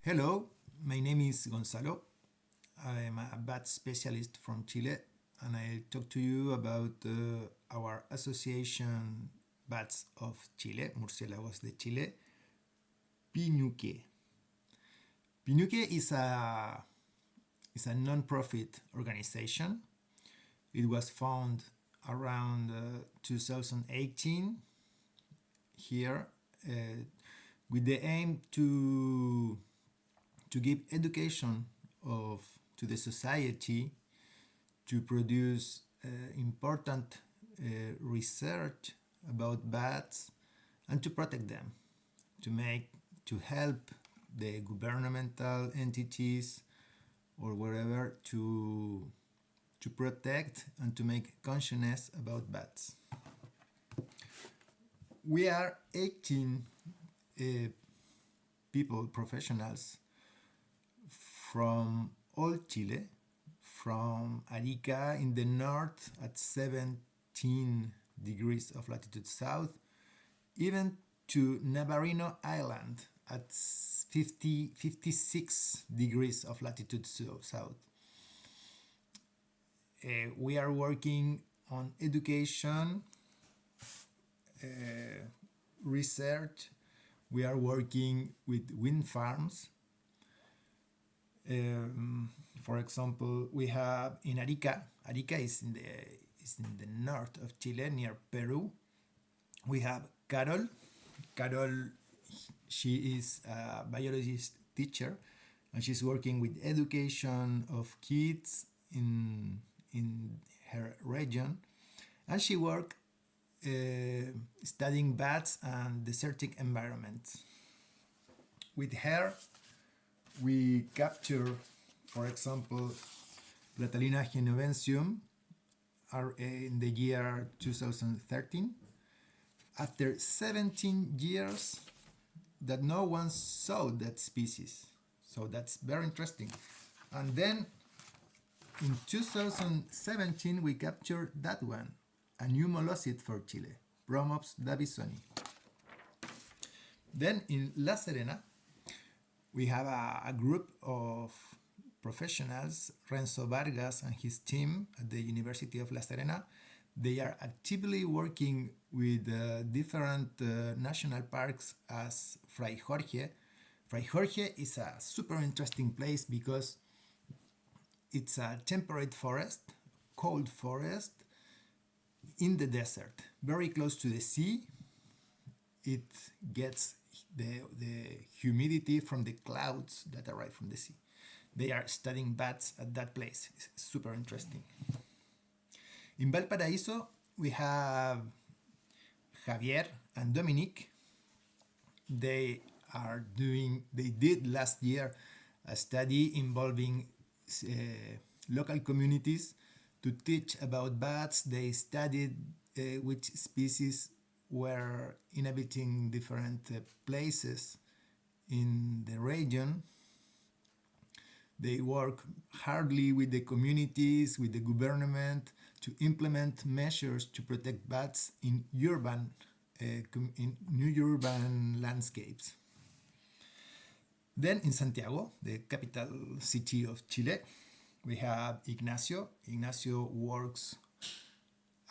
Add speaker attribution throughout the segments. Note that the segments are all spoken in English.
Speaker 1: Hello, my name is Gonzalo. I'm a bat specialist from Chile, and I'll talk to you about our association Bats of Chile, Murciélagos de Chile Piñüike. Piñüike is a non-profit organization. It was founded around 2018 here with the aim to give education to the society, to produce important research about bats and to protect them, to help the governmental entities or wherever to protect and to make consciousness about bats. We are 18 people, professionals from all Chile, from Arica in the north at 17 degrees of latitude south, even to Navarino Island at 56 degrees of latitude south. We are working on education, research. We are working with wind farms. For example, we have in Arica. Arica is in the north of Chile, near Peru. We have Carol. Carol, she is a biologist teacher, and she's working with education of kids in her region, and she worked studying bats and desertic environments. With her, we capture, for example, Platalina genovensium in the year 2013. After 17 years that no one saw that species. So that's very interesting. And then in 2017 we captured that one, a new molluscid for Chile, Bromops davisoni. Then in La Serena we have a group of professionals, Renzo Vargas and his team at the University of La Serena. They are actively working with different national parks as Fray Jorge. Fray Jorge is a super interesting place because it's a temperate forest, cold forest in the desert, very close to the sea. It gets the humidity from the clouds that arrive from the sea. They are studying bats at that place. It's super interesting. In Valparaíso, we have Javier and Dominique. They did last year a study involving local communities to teach about bats. They studied which species were inhabiting different places in the region. They work hardly with the communities, with the government, to implement measures to protect bats in new urban landscapes. Then in Santiago, the capital city of Chile, we have Ignacio. Ignacio works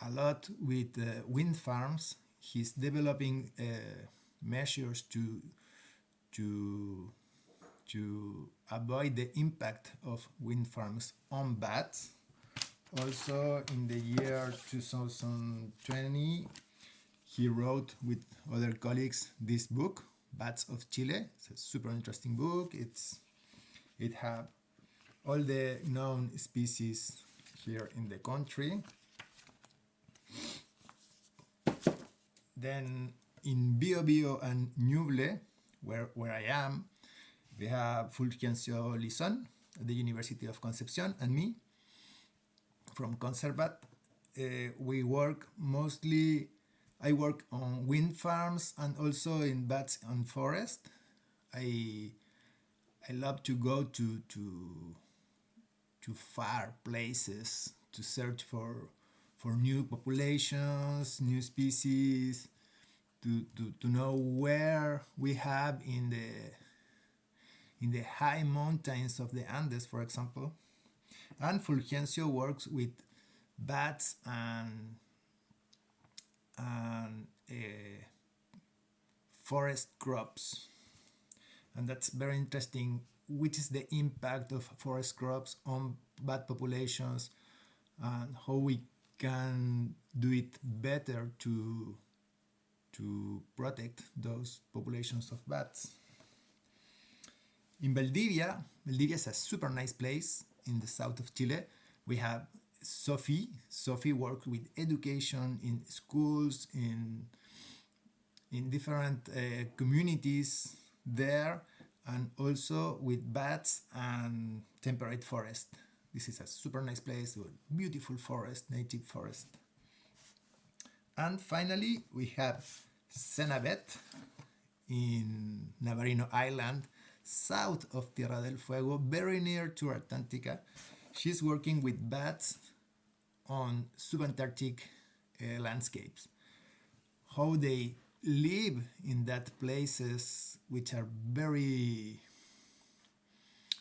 Speaker 1: a lot with wind farms. He's developing measures to avoid the impact of wind farms on bats. Also, in the year 2020, he wrote with other colleagues this book, Bats of Chile. It's a super interesting book. It has all the known species here in the country. Then in Biobío and Ñuble, where I am, we have Fulgencio Lizón at the University of Concepción and me from Conservat. I work on wind farms and also in bats and forest. I love to go to far places to search for new populations, new species, to know where we have in in the high mountains of the Andes, for example. And Fulgencio works with bats and forest crops. And that's very interesting. Which is the impact of forest crops on bat populations and how we can do it better to protect those populations of bats. In Valdivia is a super nice place in the south of Chile. We have Sophie. Sophie works with education in schools, in different communities there, and also with bats and temperate forest. This is a super nice place with beautiful forest, native forest. And finally, we have Senabet in Navarino Island, south of Tierra del Fuego, very near to Antarctica. She's working with bats on subantarctic landscapes. How they live in that places which are very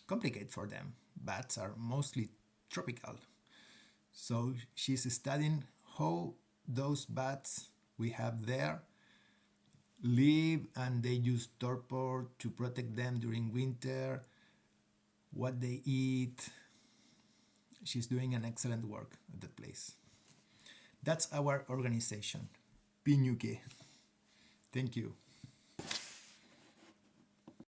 Speaker 1: complicated for them. Bats are mostly tropical. So she's studying how those bats we have there live, and they use torpor to protect them during winter, what they eat. She's doing an excellent work at that place. That's our organization, Piñüike. Thank you.